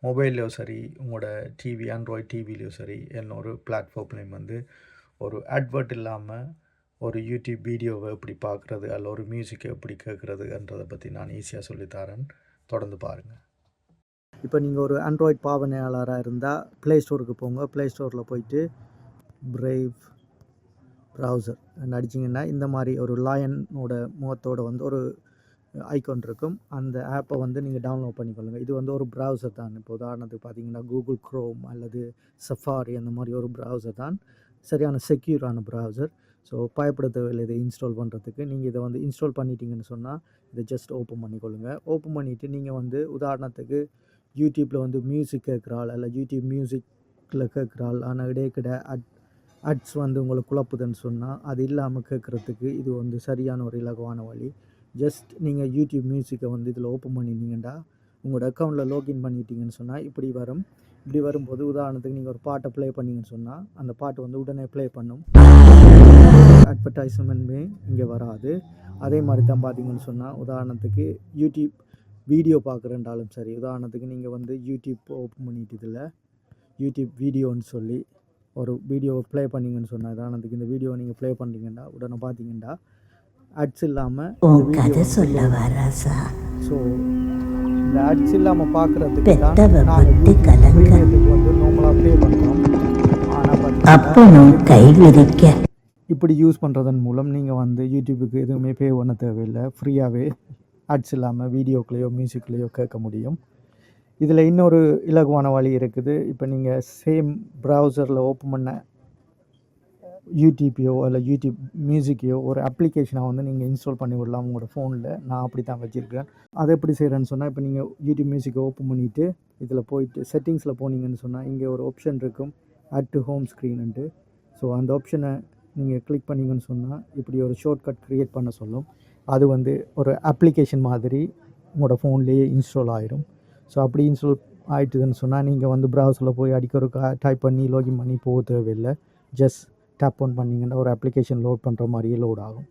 மொபைல்லையோ சரி, உங்களோட TV Android டிவிலையோ சரி, என்ன ஒரு பிளாட்ஃபார்ம்லேயும் வந்து ஒரு அட்வர்ட் இல்லாமல் ஒரு யூடியூப் வீடியோவை எப்படி பார்க்குறது, அதில் ஒரு மியூசிக்கை எப்படி கேட்குறதுன்றதை பற்றி நான் ஈஸியாக சொல்லித்தரேன். தொடர்ந்து பாருங்கள். இப்போ நீங்கள் ஒரு ஆண்ட்ராய்ட் பாவனையாளராக இருந்தால் ப்ளே ஸ்டோருக்கு போங்க. ப்ளே ஸ்டோரில் போயிட்டு பிரேவ் ப்ரௌசர் அடிச்சிங்கன்னா இந்த மாதிரி ஒரு லயனோட முகத்தோடு வந்து ஒரு ஐக்கான் இருக்கும். அந்த ஆப்பை வந்து நீங்கள் டவுன்லோட் பண்ணிக்கொள்ளுங்கள். இது வந்து ஒரு ப்ரௌசர் தான். இப்போ உதாரணத்துக்கு பார்த்தீங்கன்னா கூகுள் க்ரோம் அல்லது சஃபாரி அந்த மாதிரி ஒரு ப்ரௌசர் தான். சரியான செக்யூரான ப்ரௌசர். ஸோ பயப்பட தேவையில்லை இதை இன்ஸ்டால் பண்ணுறதுக்கு. நீங்கள் இதை வந்து இன்ஸ்டால் பண்ணிட்டீங்கன்னு சொன்னால் இதை ஜஸ்ட் ஓப்பன் பண்ணிக்கொள்ளுங்கள். ஓப்பன் பண்ணிவிட்டு நீங்கள் வந்து உதாரணத்துக்கு யூடியூப்பில் வந்து மியூசிக் கேட்குறாள் அல்ல யூடியூப் மியூசிக்கில் கேட்குறாள், ஆனால் இடையே அட்ஸ் வந்து உங்களுக்கு குழப்புதுன்னு சொன்னால் அது இல்லாமல் கேட்குறதுக்கு இது வந்து சரியான ஒரு இலகுவான வழி. ஜஸ்ட் நீங்கள் யூடியூப் மியூசிக்கை வந்து இதில் ஓப்பன் பண்ணிட்டீங்கன்னா உங்களோட அக்கௌண்ட்டில் லாகின் பண்ணிட்டீங்கன்னு சொன்னால் இப்படி வரும். இப்படி வரும்போது உதாரணத்துக்கு நீங்கள் ஒரு பாட்டை ப்ளே பண்ணிங்கன்னு சொன்னால் அந்த பாட்டு வந்து உடனே ப்ளே பண்ணும். அட்வர்டைஸ்மெண்ட்மே இங்கே வராது. அதே மாதிரி தான் பார்த்தீங்கன்னு சொன்னால் உதாரணத்துக்கு யூடியூப் வீடியோ பார்க்குறேன்றாலும் சரி, உதாரணத்துக்கு நீங்கள் வந்து யூடியூப் ஓப்பன் பண்ணிட்டு இதில் யூடியூப் வீடியோன்னு சொல்லி ஒரு வீடியோவை ப்ளே பண்ணிங்கன்னு சொன்னால் உதாரணத்துக்கு இந்த வீடியோவை நீங்கள் ப்ளே பண்ணுறீங்கன்னா உடனே பார்த்தீங்கன்னா அட்ஸ் இல்லாமல் கதை சொல்ல வராசா. ஸோ இந்த அட்ஸ் இல்லாமல் பார்க்குறதுக்கு தான் நாங்கள் வந்து நார்மலாக ப்ளே பண்ணுறோம். ஆனால் கைவிரிக்க இப்படி யூஸ் பண்ணுறதன் மூலம் நீங்கள் வந்து யூடியூபுக்கு எதுவுமே பே பண்ண தேவையில்லை. ஃப்ரீயாகவே அட்ஸ் இல்லாமல் வீடியோக்களையோ மியூசிக்லேயோ கேட்க முடியும். இதில் இன்னொரு இலகுவான வழி இருக்குது. இப்போ நீங்கள் சேம் ப்ரௌசரில் ஓப்பன் பண்ண யூடியூப்பையோ இல்லை யூடியூப் மியூசிக்கையோ ஒரு அப்ளிகேஷனை வந்து நீங்கள் இன்ஸ்டால் பண்ணி விடலாம் உங்களோட ஃபோனில். நான் அப்படி தான் வச்சுருக்கேன். அதை எப்படி செய்கிறேன்னு சொன்னால் இப்போ நீங்கள் யூடியூப் மியூசிக்கை ஓப்பன் பண்ணிவிட்டு இதில் போயிட்டு செட்டிங்ஸில் போனீங்கன்னு சொன்னால் இங்கே ஒரு ஆப்ஷன் இருக்கும், ஆட் டு ஹோம் ஸ்க்ரீனுன்ட்டு. ஸோ அந்த ஆப்ஷனை நீங்கள் கிளிக் பண்ணிங்கன்னு சொன்னால் இப்படி ஒரு ஷார்ட்கட் க்ரியேட் பண்ண சொல்லும். அது வந்து ஒரு அப்ளிகேஷன் மாதிரி உங்களோட ஃபோன்லேயே இன்ஸ்டால் ஆகிடும். ஸோ அப்படி இன்ஸ்டால் ஆகிட்டுதுன்னு சொன்னால் நீங்கள் வந்து ப்ரௌசரில் போய் அடிக்கிறதுக்கு டைப் பண்ணி லாகின் பண்ணி போக தேவையில்லை. ஜஸ்ட் டேப் ஆன் பண்ணிங்கன்னா ஒரு அப்ளிகேஷன் லோட் பண்ணுற மாதிரியே லோட் ஆகும்.